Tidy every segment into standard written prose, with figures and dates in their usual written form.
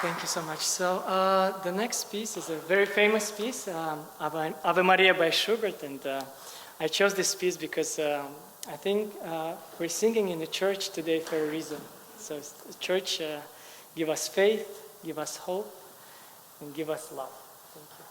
Thank you so much. So the next piece is a very famous piece, Ave Maria by Schubert, and I chose this piece because I think we're singing in the church today for a reason. So the church give us faith, give us hope, and give us love. Thank you.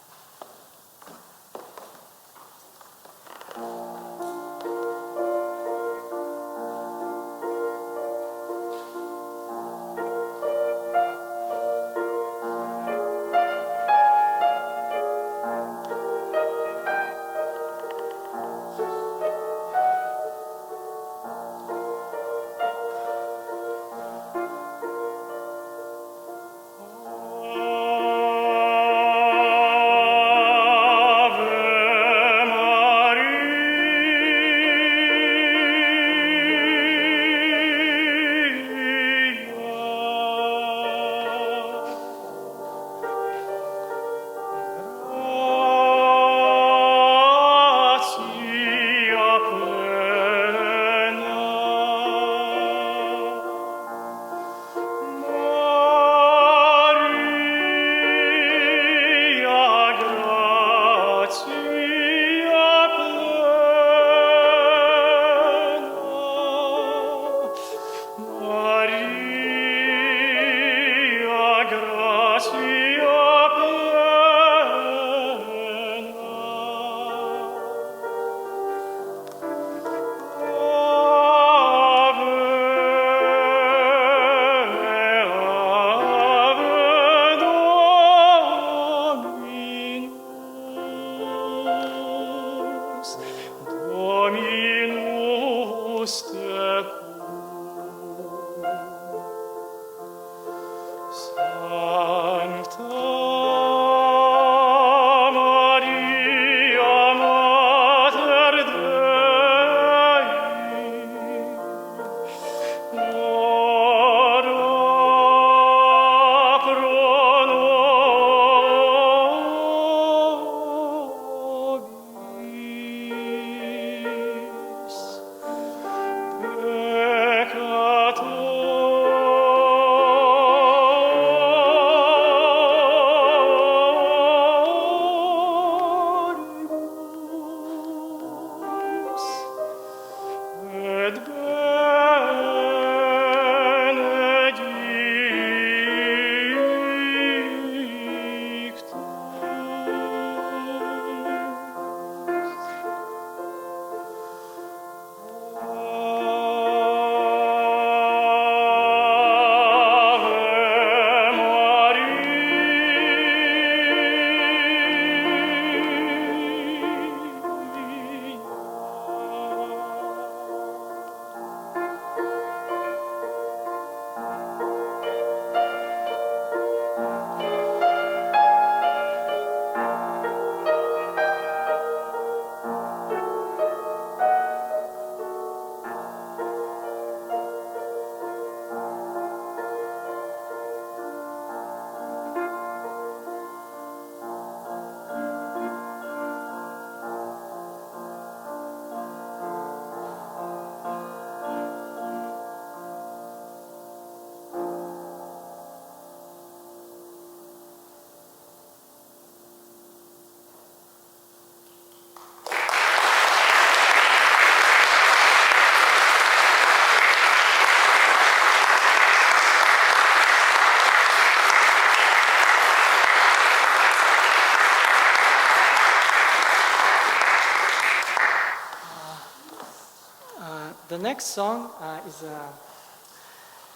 The next song is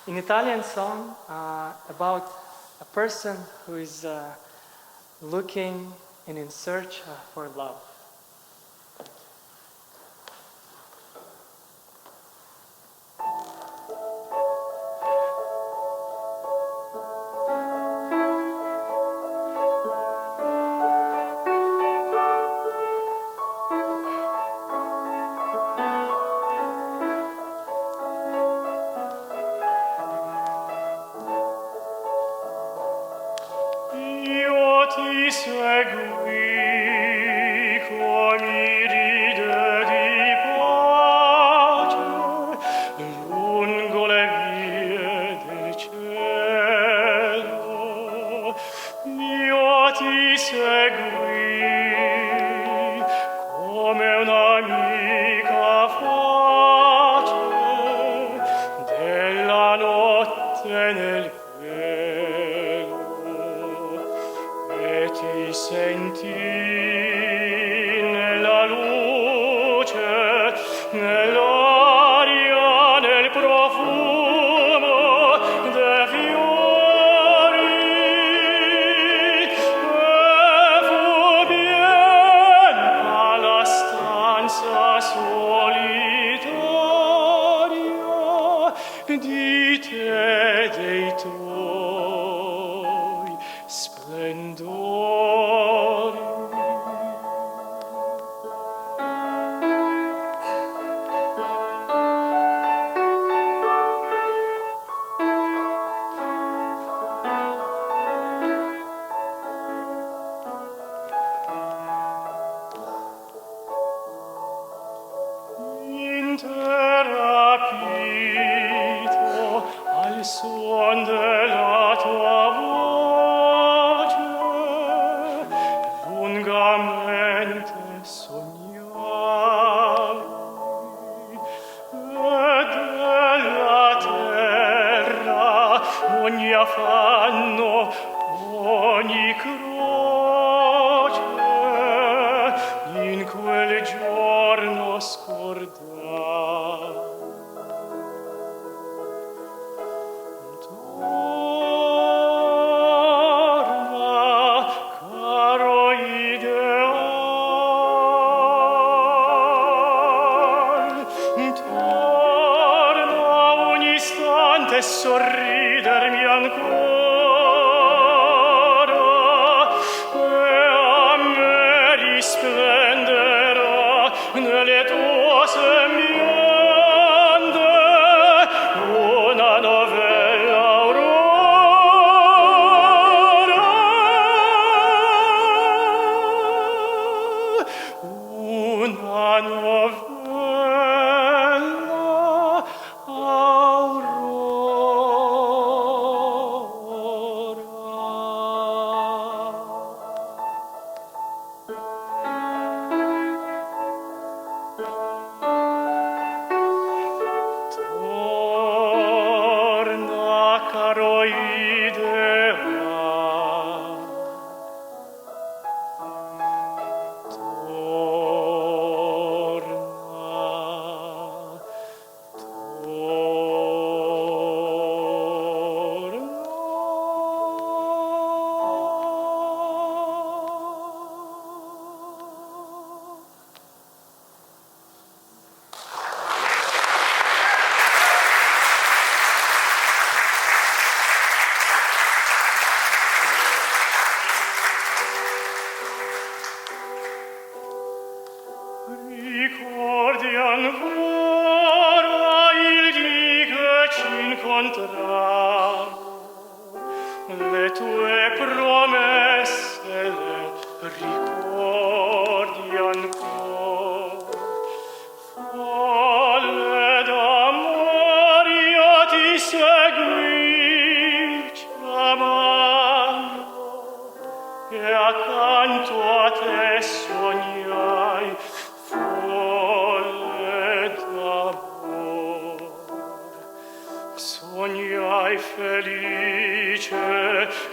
an Italian song about a person who is looking and in search for love.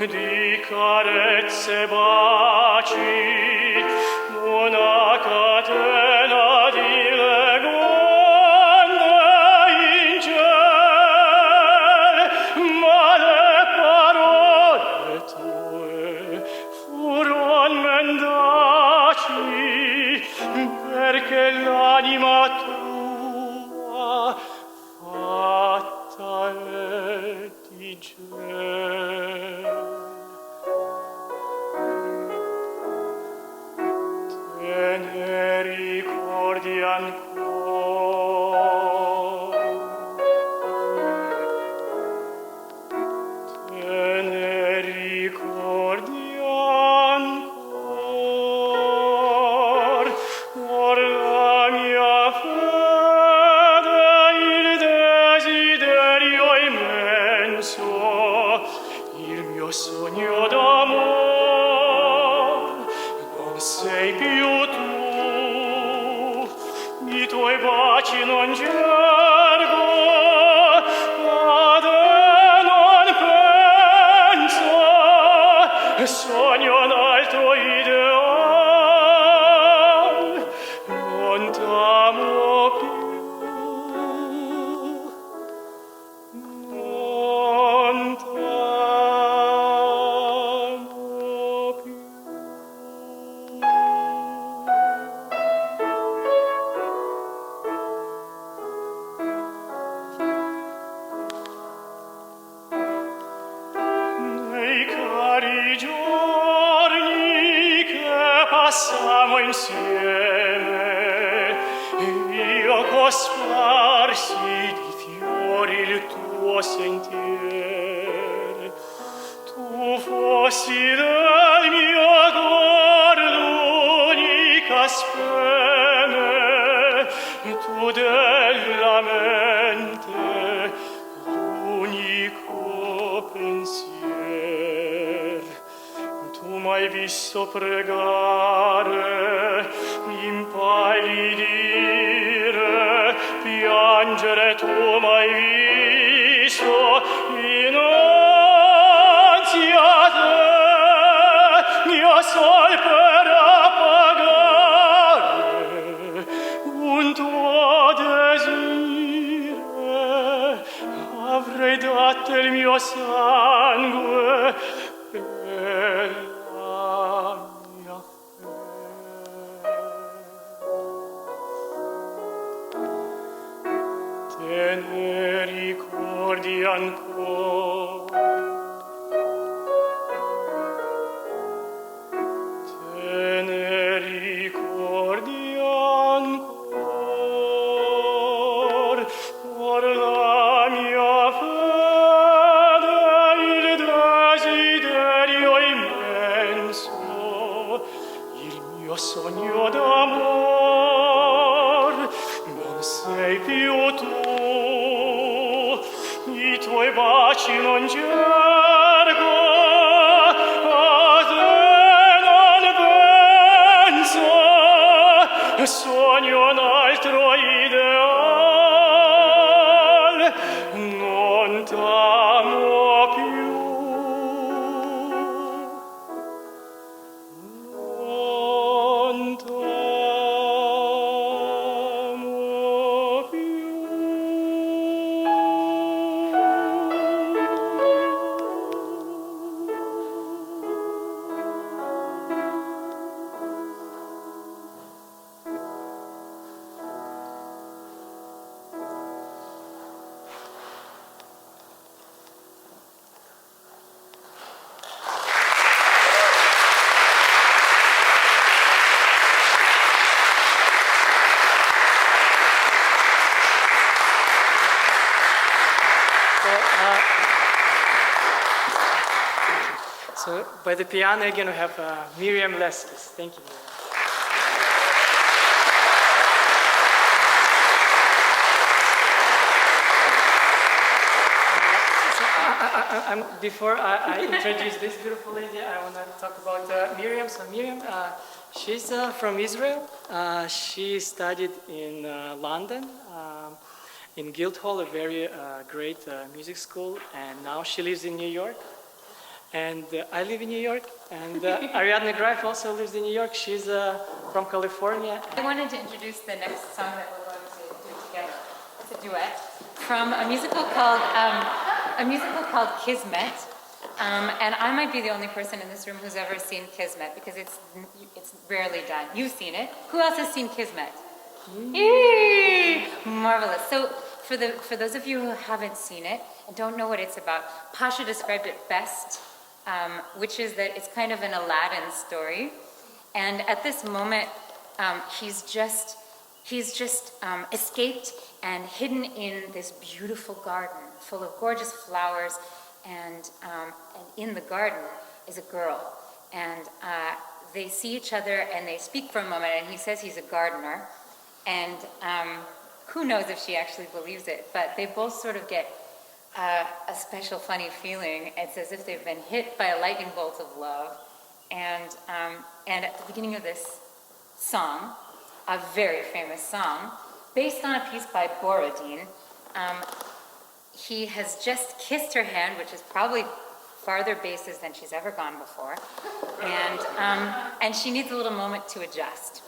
di carezze baci, una catena di legande che l'anima tua fatta è di gel. Te ne ricordi ancora, te ne ricordi ancora, or la mia fede, il desiderio immenso, il mio sogno d'amor, non sei più tu, i tuoi baci non gergo, a te non penso, sogno un altro ideal, non t'amo più, non t'amo più. Nei cari giorni che passammo insieme, io cosparsi di fiori il tuo sentier, tu fossi del mio cor l'unica speme, tu della mente l'unico pensier. Tu m'hai visto pregare, impallidire, piangere, tu m'hai visto innanzi a te, mio sol per appagare un tuo desire, avrei dato il mio sangue per la mia fede. Te ne ricordi ancora, te ne ricordi ancora, or la mia fede, il desiderio immenso, il mio sogno d'amor, non sei più tu, i tuoi baci non gergo, a te non penso, sogno un altro ideal, non t'amo più, non t'amo più. So by the piano again we have Miriam Leskis. Thank you. Before I introduce this beautiful lady, I want to talk about Miriam. So Miriam, she's from Israel. She studied in London, in Guildhall, a very great music school, and now she lives in New York. And I live in New York, and Ariadne Greif also lives in New York. She's from California. I wanted to introduce the next song that we're going to do together. It's a duet from a musical called Kismet. And I might be the only person in this room who's ever seen Kismet because it's rarely done. You've seen it. Who else has seen Kismet? Eee! Marvelous. So for those of you who haven't seen it and don't know what it's about, Pasha described it best, which is that it's kind of an Aladdin story. And at this moment, he's just escaped and hidden in this beautiful garden full of gorgeous flowers, and in the garden is a girl. And they see each other and they speak for a moment, and he says he's a gardener. And who knows if she actually believes it, but they both sort of get a special funny feeling. It's as if they've been hit by a lightning bolt of love. And at the beginning of this song, a very famous song, based on a piece by Borodin, he has just kissed her hand, which is probably farther basses than she's ever gone before, and she needs a little moment to adjust.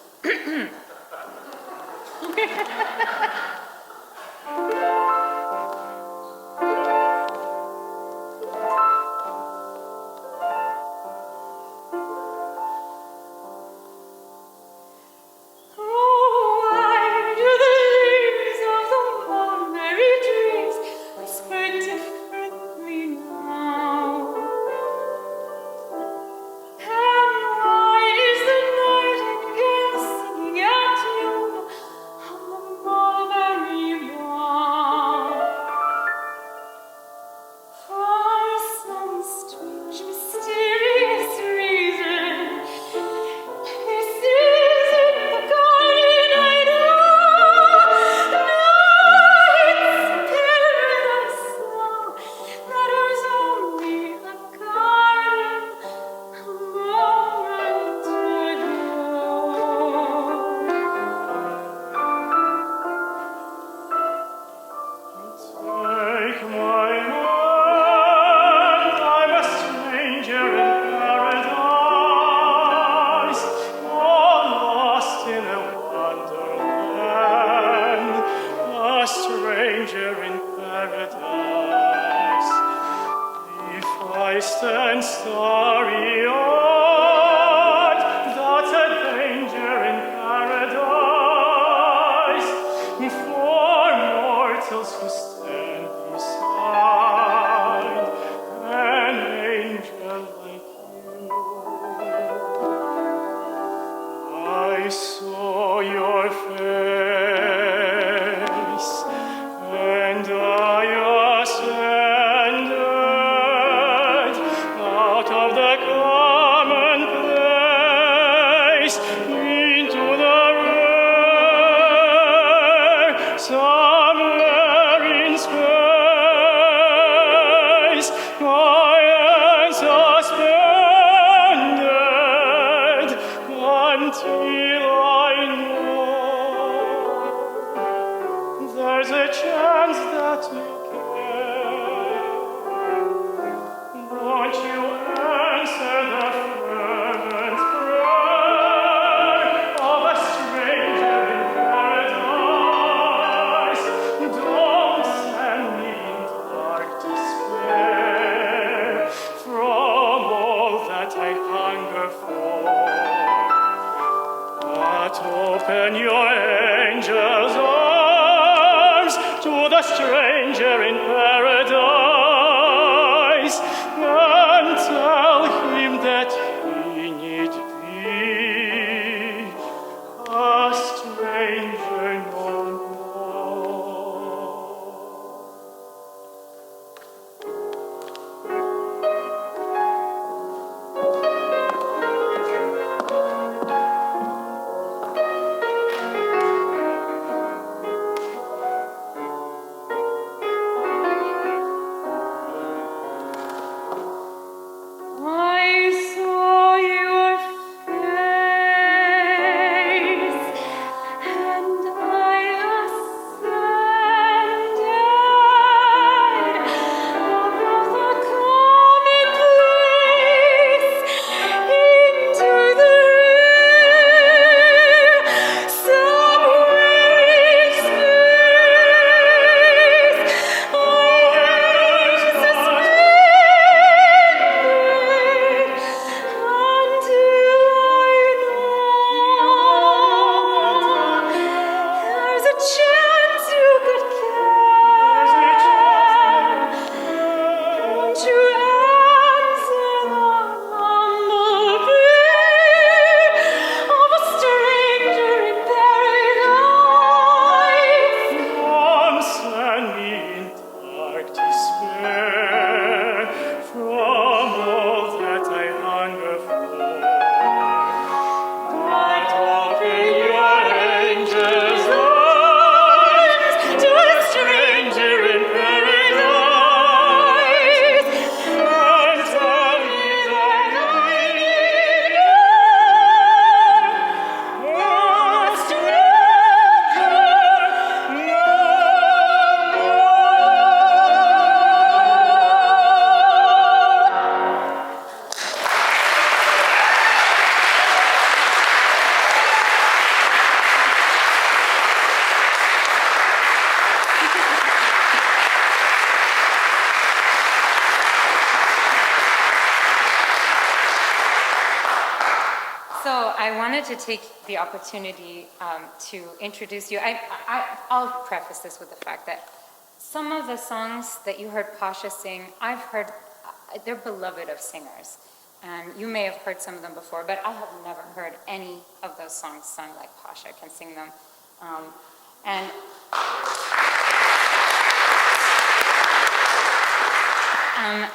wanted to take the opportunity to introduce you. I'll preface this with the fact that some of the songs that you heard Pasha sing, I've heard, they're beloved of singers. And you may have heard some of them before, but I have never heard any of those songs sung like Pasha can sing them.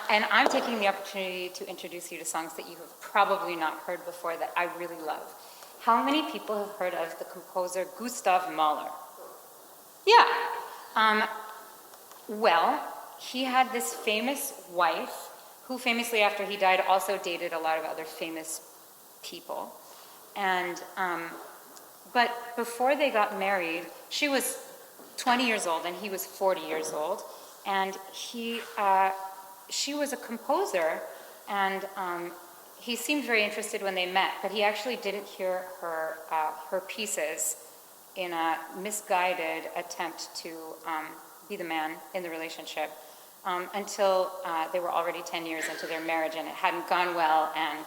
And I'm taking the opportunity to introduce you to songs that you have probably not heard before that I really love. How many people have heard of the composer Gustav Mahler? Yeah. Well, he had this famous wife who famously, after he died, also dated a lot of other famous people. And, but before they got married, she was 20 years old and he was 40 years old. And she was a composer, and he seemed very interested when they met, but he actually didn't hear her pieces in a misguided attempt to be the man in the relationship until they were already 10 years into their marriage and it hadn't gone well, and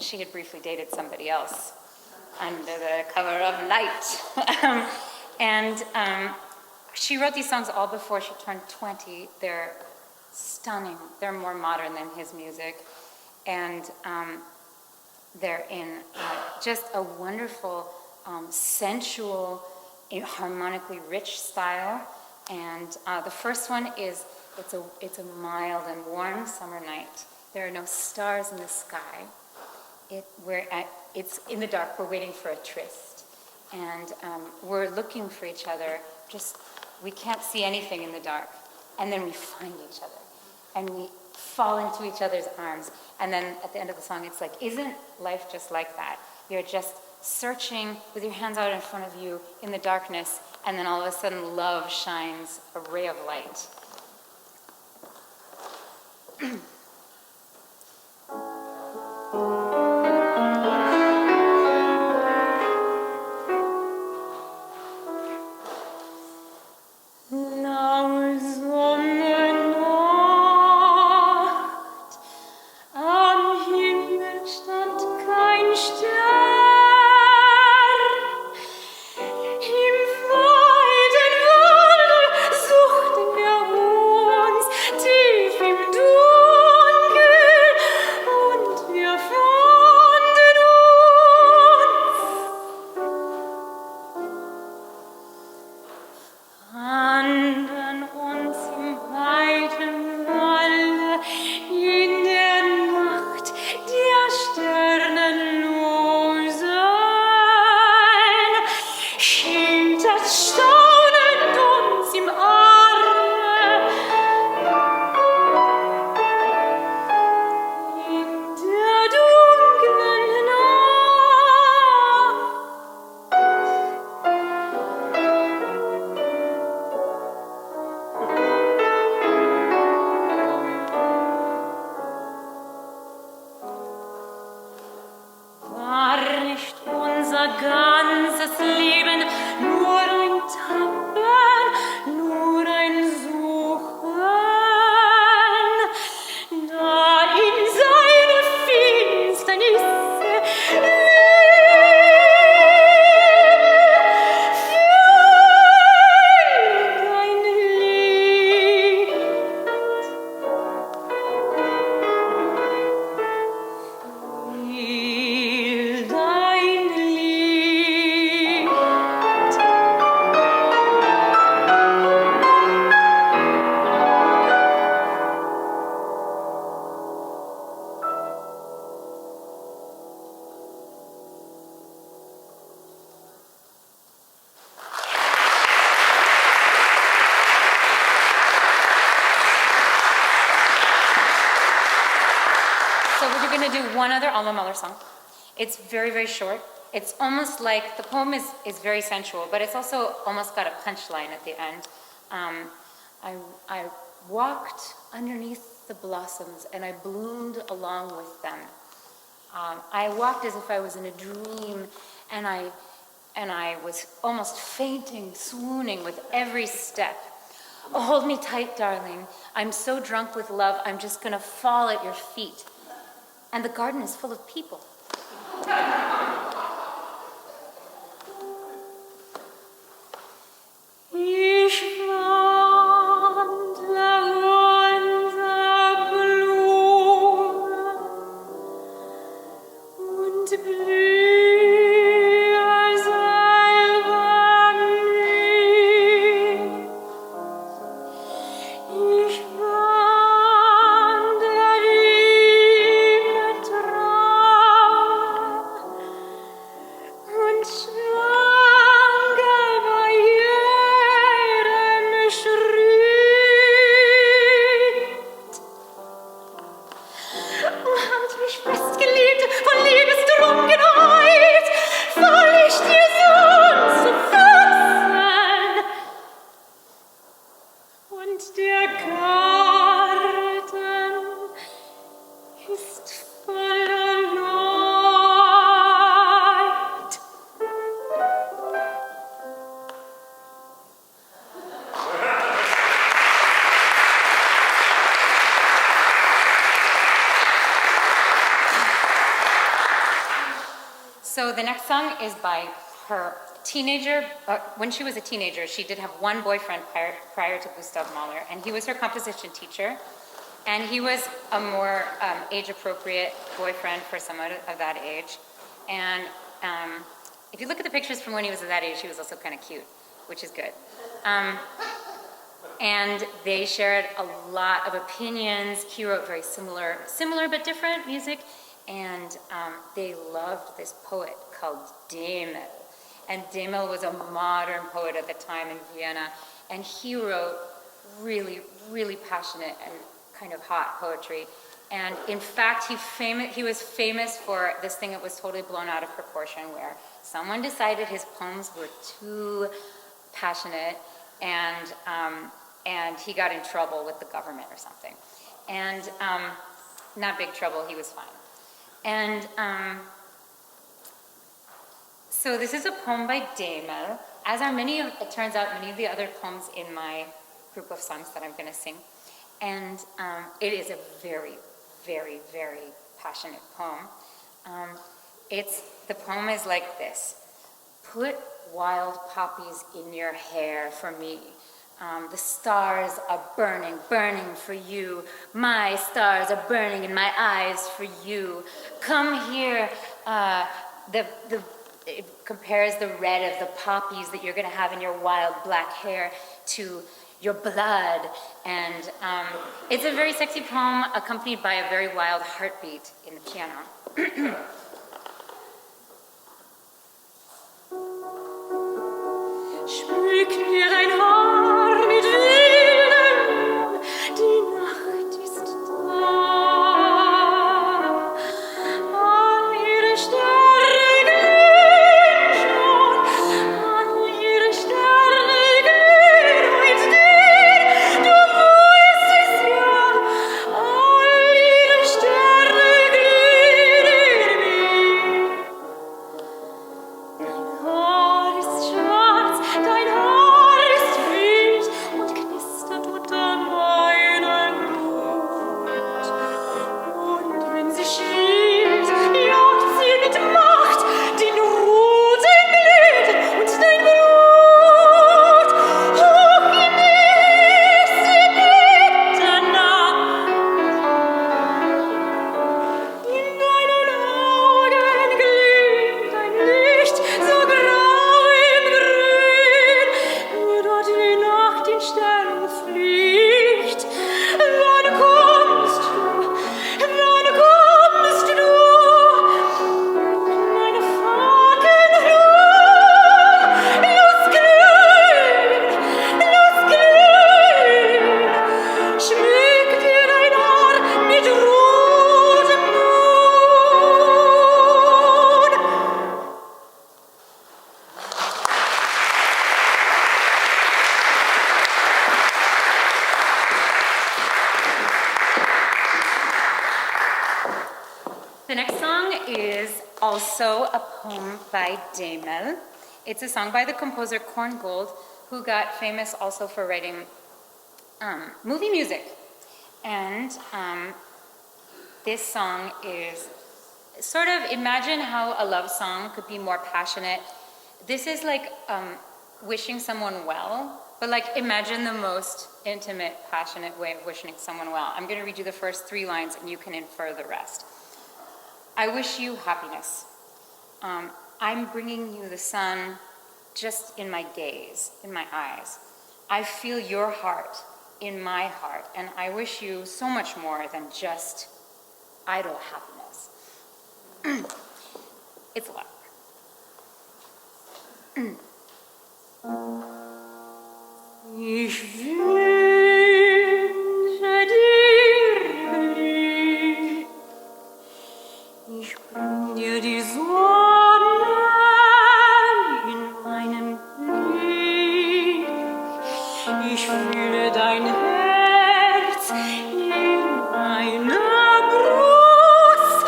she had briefly dated somebody else under the cover of night. She wrote these songs all before she turned 20. They're stunning. They're more modern than his music. And they're in just a wonderful, sensual, harmonically rich style. And the first one is, it's a mild and warm summer night. There are no stars in the sky. It's in the dark. We're waiting for a tryst. And we're looking for each other. We can't see anything in the dark. And then we find each other. And we fall into each other's arms. And then at the end of the song, it's like, isn't life just like that? You're just searching with your hands out in front of you in the darkness. And then all of a sudden, love shines a ray of light. One other Alma Mahler song. It's very, very short. It's almost like, the poem is very sensual, but it's also almost got a punchline at the end. I walked underneath the blossoms and I bloomed along with them. I walked as if I was in a dream, and I was almost fainting, swooning with every step. Oh, hold me tight, darling. I'm so drunk with love, I'm just gonna fall at your feet. And the garden is full of people. Ich wandle unter Blumen und blühe selber nie. Ich wandle mit Trauer und schwanke bei jedem Schritt. Hat mich festgelegt von Liebestrunkenheit, voll ich dir sonst zu fassen. Und der Garten ist voller Leid. So the next song is by her teenager. When she was a teenager, she did have one boyfriend prior to Gustav Mahler, and he was her composition teacher. And he was a more age-appropriate boyfriend for someone of that age. And if you look at the pictures from when he was at that age, he was also kind of cute, which is good. And they shared a lot of opinions. He wrote very similar but different music. And they loved this poet called Demel. And Demel was a modern poet at the time in Vienna. And he wrote really, really passionate and kind of hot poetry. And in fact, he was famous for this thing that was totally blown out of proportion, where someone decided his poems were too passionate, and he got in trouble with the government or something. And not big trouble, he was fine. And so this is a poem by Demel, as are it turns out, many of the other poems in my group of songs that I'm going to sing. And it is a very, very, very passionate poem. The poem is like this. Put wild poppies in your hair for me. The stars are burning, burning for you. My stars are burning in my eyes for you. Come here. It compares the red of the poppies that you're going to have in your wild black hair to your blood. And it's a very sexy poem accompanied by a very wild heartbeat in the piano. Schmück mir dein Haar mit Wildem, die Nacht ist da. An ihre Sterne glühen schon, an ihre Sterne glühen heute den. Du weißt es ja, all ihre Sterne glühen in mir. Dein Haar ist schwarz, dein Haar ist wild und knistert unter meinem Blut. Und wenn sie schielt, jagt sie mit Macht den roten Blüten und dein Blut. Hoch im nächsten Mitternacht. In deinen Augen glüht ein Licht so grau im Grün, nur dort die Nacht in Sternen fliegt. Wann kommst du? Wann kommst du? Meine Fackel hoch, los glühen, schmück dir dein Haar mit rotem Mond. The next song is also a poem by Demel. It's a song by the composer Korngold, who got famous also for writing movie music. And this song is sort of imagine how a love song could be more passionate. This is like wishing someone well, but like imagine the most intimate, passionate way of wishing someone well. I'm going to read you the first 3 lines and you can infer the rest. I wish you happiness. I'm bringing you the sun just in my gaze, in my eyes. I feel your heart in my heart, and I wish you so much more than just idle happiness. It's a lot. Ich wünsche dir Glück, ich bring dir die Sonne in meinen Blick, ich fühle dein Herz in meiner Brust,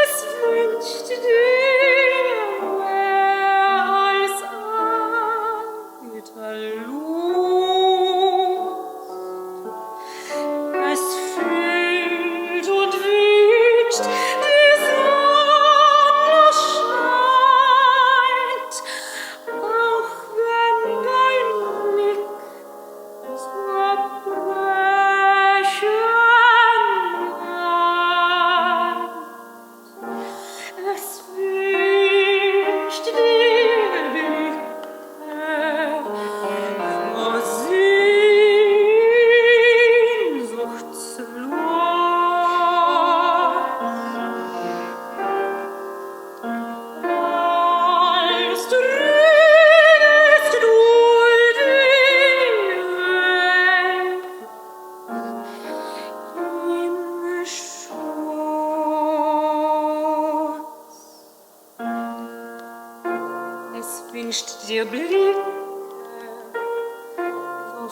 es wünscht dir mehr als alter Lust. Es fühlt und wünscht, die Sonne scheint, auch wenn dein Blick zerbrechen meint. Es wünscht dir Glück, vor Sehnsuchtslos. Als drückst du die Welt im Schoß. Es wünscht dir Blicke, so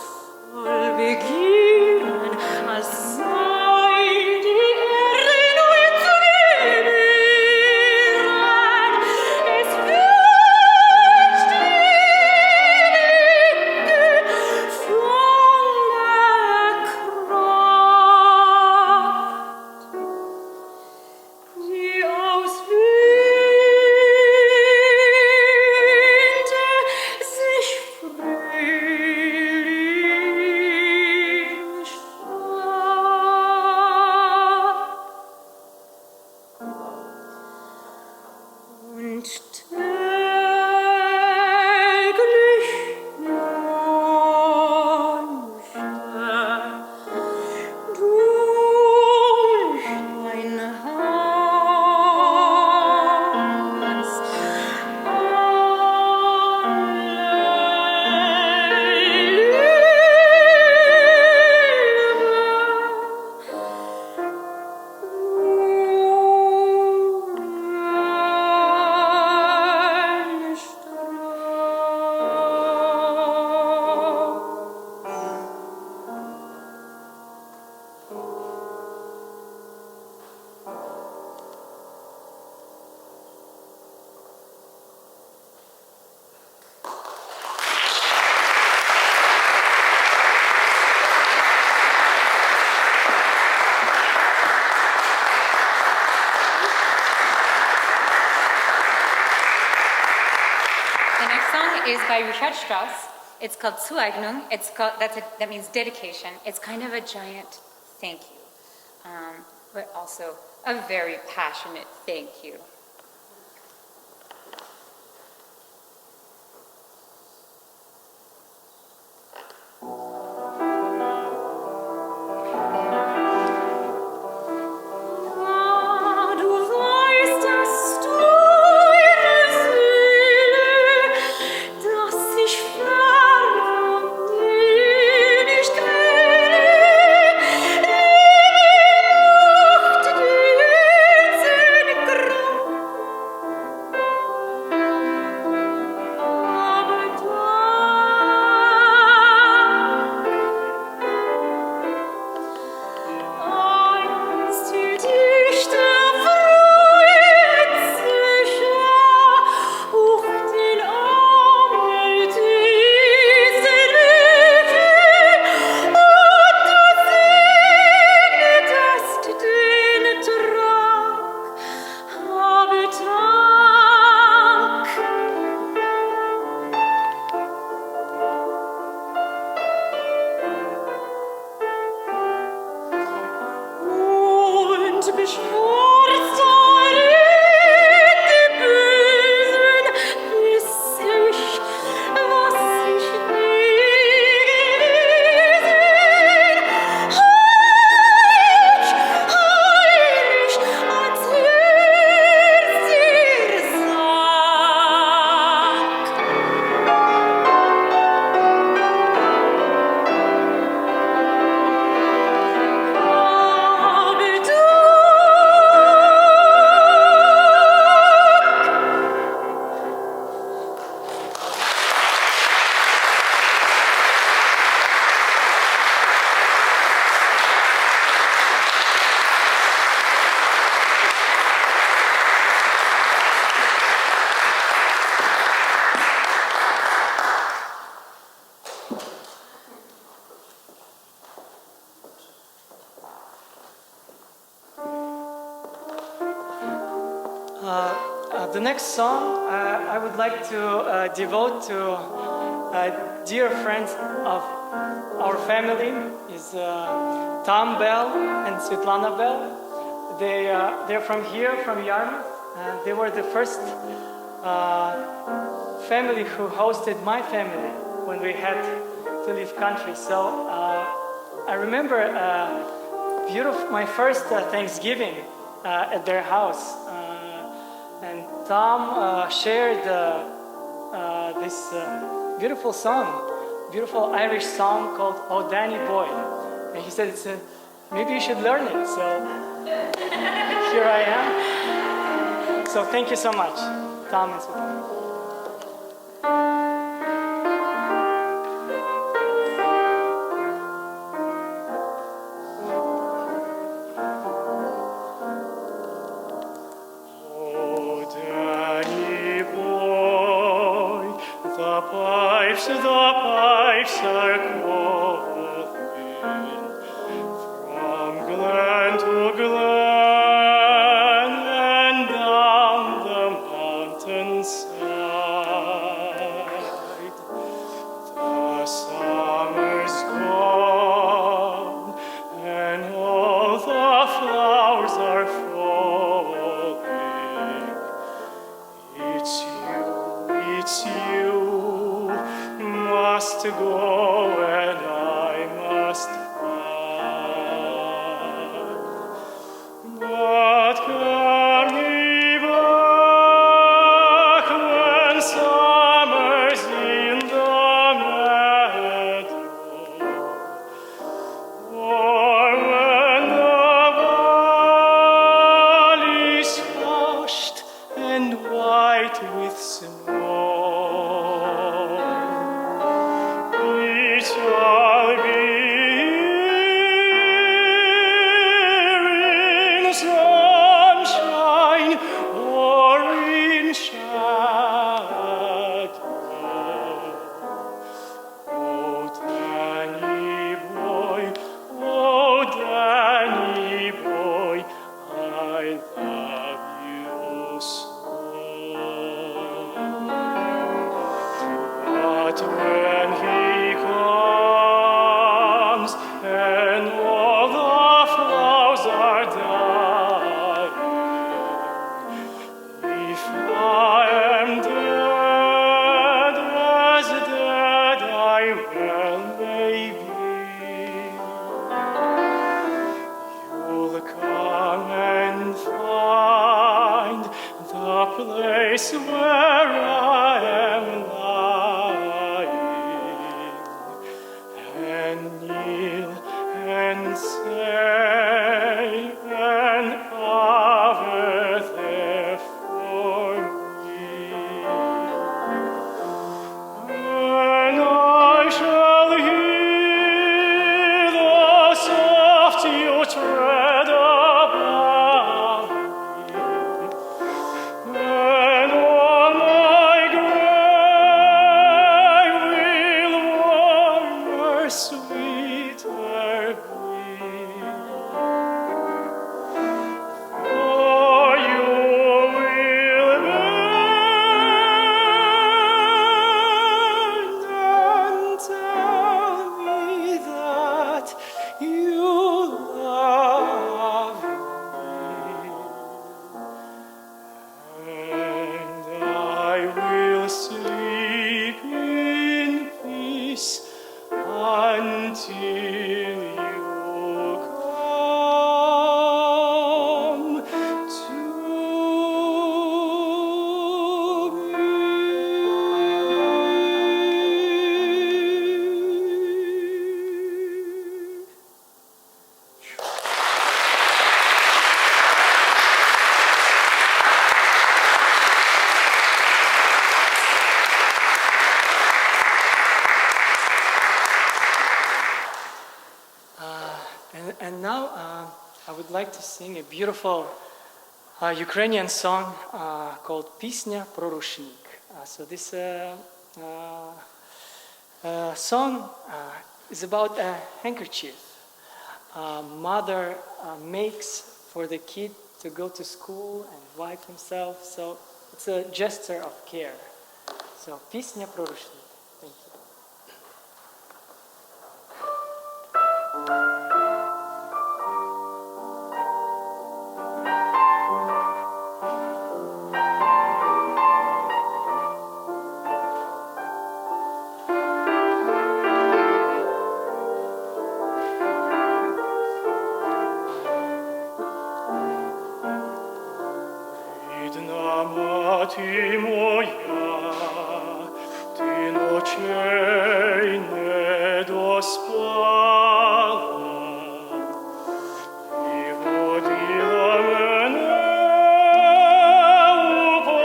voll Begieren, als sei die Erde neu zu gebären. Es wünscht dir voller Kraft, die aus Winde sich frühling starrt. Und täglich leuchtet durch dein Herz The next song is by Richard Strauss. It's called Zueignung. That means dedication. It's kind of a giant thank you, but also a very passionate thank you. Du weißt, dass deine Seele, dass ich fern von dir nicht kenne, die Nacht, die jetzt in Grau The next song I would like to devote to dear friends of our family is Tom Bell and Svetlana Bell. They're from here, from Yarmouth. They were the first family who hosted my family when we had to leave country. So I remember my first Thanksgiving at their house. And Tom shared this beautiful song, beautiful Irish song called "Oh Danny Boy." And he said, maybe you should learn it. So here I am. So thank you so much, Tom and Svetlana. The pipes are calling from glen to glen and down the mountainside. The summer's gone and all the flowers are falling. It's you. Must go and I must find. But carry me back when summer's in the meadow, or when the valley's flushed and white with snow. Shall be in sunshine or in shadow. Oh, Danny boy, I love you so. But when he comes and all the flowers are dying, if I am dead, as dead I well may be, you'll come and find the place where I am lying, and kneel and say an Ave there for me. And I shall hear the soft you tread above me, and all my grave will warmer, sweeter be. For you will bend and tell me that you love me, and I will sleep in peace until you come to me. And now I would like to sing a beautiful Ukrainian song called "Пісня про рушник." So this song is about a handkerchief. Mother makes for the kid to go to school and wipe himself. So it's a gesture of care. So, пісня про рушник. Thank you. Мати моя, ти ночей не доспала і водила мене у поля край села. І в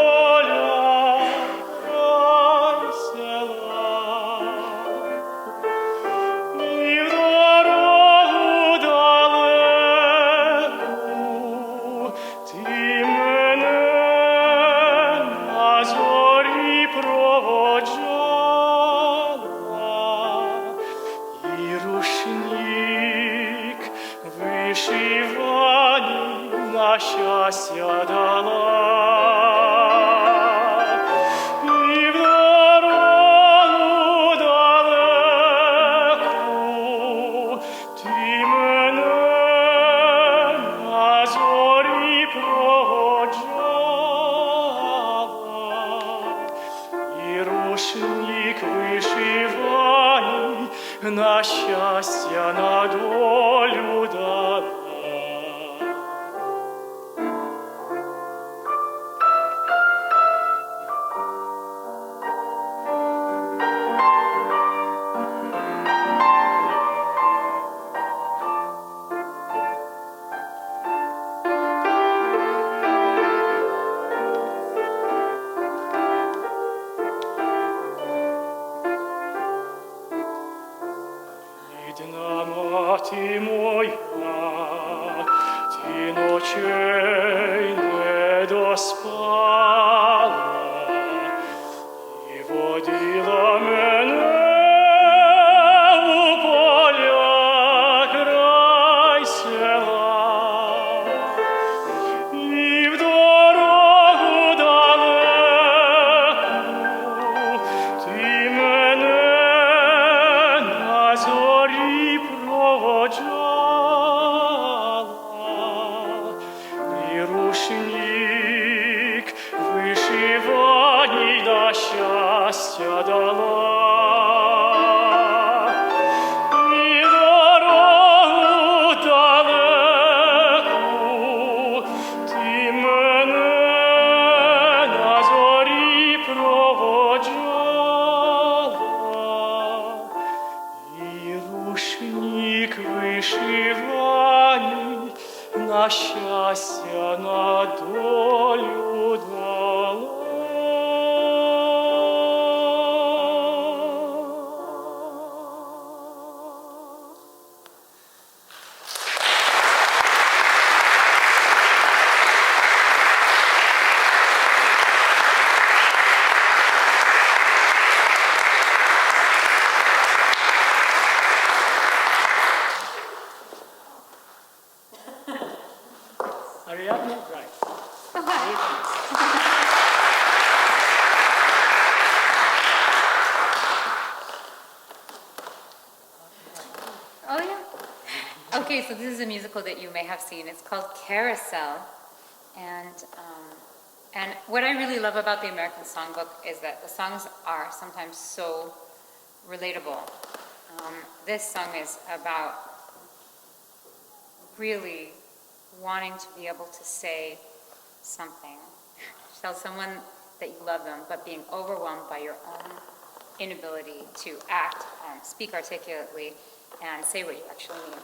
дорогу далеку ти мене на зорі проводжала, і рушник вишиваний на щастя дала. І в дорогу далеку ти мене на зорі проводжала, і рушник вишиваний на щастя, на долю дала. Бідна мати моя, ти ночей не доспала і водила мене у поля край села. І в дорогу далеку ти мене на зорі проводжала, і рушник вишиваний на щастя дала. І дорогу далеку ти мене на зорі проводжала, і рушник вишиваний на щастя, на долю дала. Ariadne Greif. Oh, yeah. Okay, so this is a musical that you may have seen. It's called Carousel. And what I really love about the American Songbook is that the songs are sometimes so relatable. This song is about really wanting to be able to say something, tell someone that you love them, but being overwhelmed by your own inability to act and speak articulately and say what you actually mean.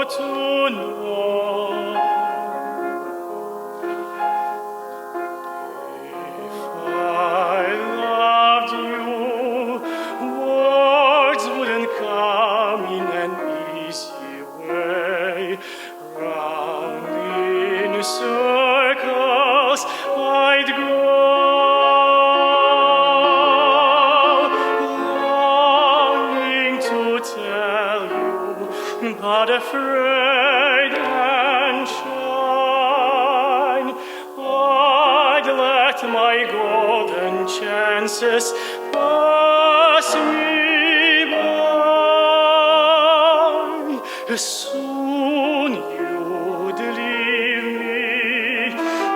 To had a Freude and shine. I'd let my golden chances pass me by. Soon you'd leave me,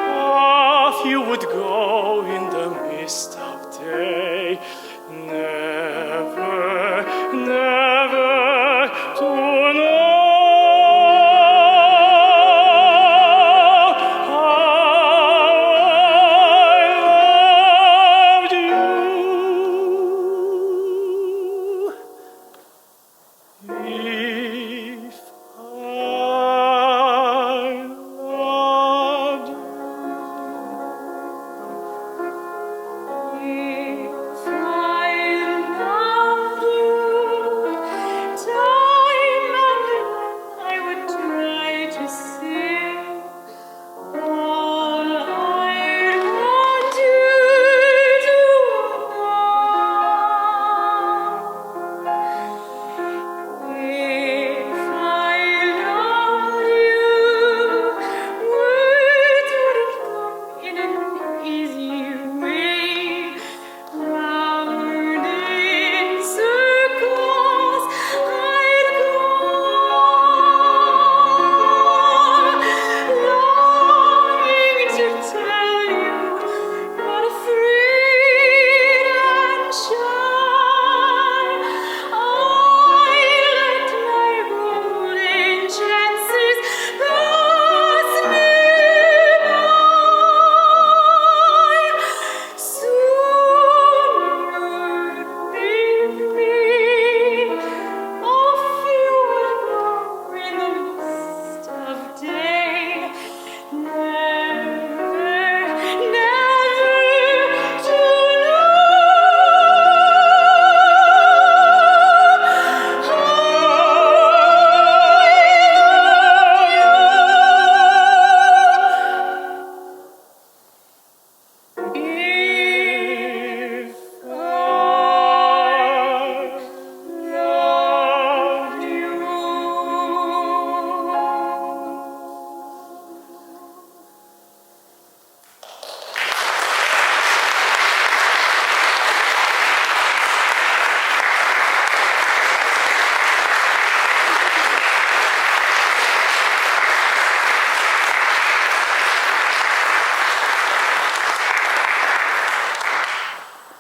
off you would go in the mist of day. Never, never to know how I loved you. If I loved you. If I loved you, time and again I would try to sing all I want you to know. If I loved you, words wouldn't come in an easy way. Round in circles I'd go, longing to tell you, not afraid and shy. I'd let my golden chances pass me by. Soon you'd leave me, off you would go in the mist of day. Never, never to know. If I loved you.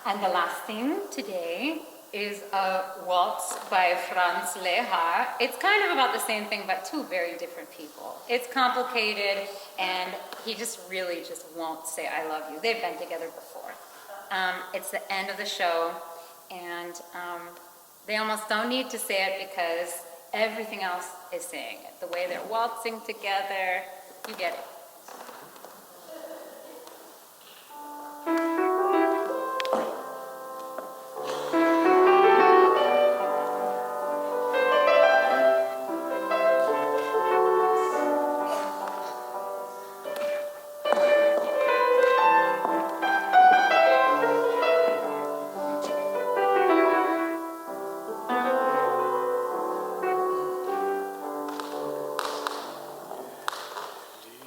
And the last thing today is a waltz by Franz Lehár. It's kind of about the same thing, but two very different people. It's complicated, and he just really just won't say I love you. They've been together before. It's the end of the show, and they almost don't need to say it because everything else is saying it. The way they're waltzing together, you get it.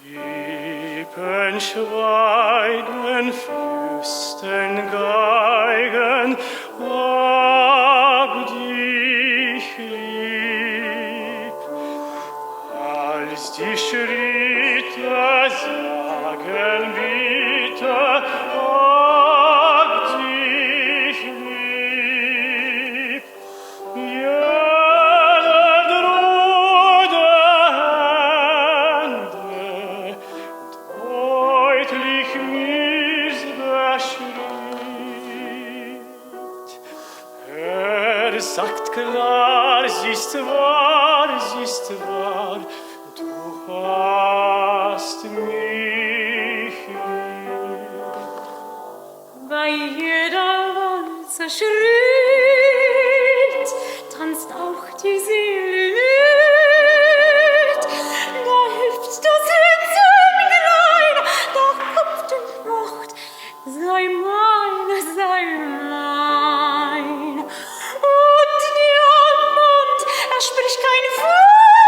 Lippen schweigen, flüstern, geigen, ob dich lieb. Als die Schritte sagen bitte, ob dich lieb. Jeder drohende Hände deutlich mir's beschreibt. Sagt klar, siehst wahr, du hast mich lieb. Bei jeder Walzer-Schritt tanzt auch die Seele mit. Da hüpft das Hitzenglein, da hüpft und pocht, sei mein, sei mein. Und der Mund, er spricht kein Wort.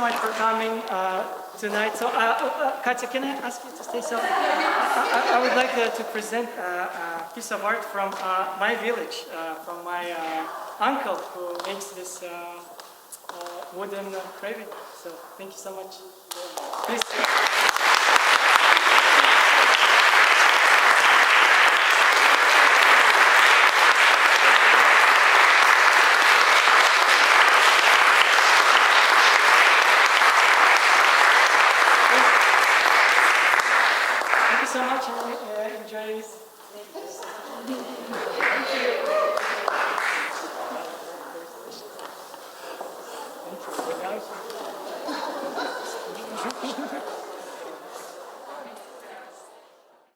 much for coming tonight. So, Katya, can I ask you to stay? So, I would like to present a piece of art from my village, from my uncle who makes this wooden craving. So, thank you so much. Please. So much, enjoy this. Thank you.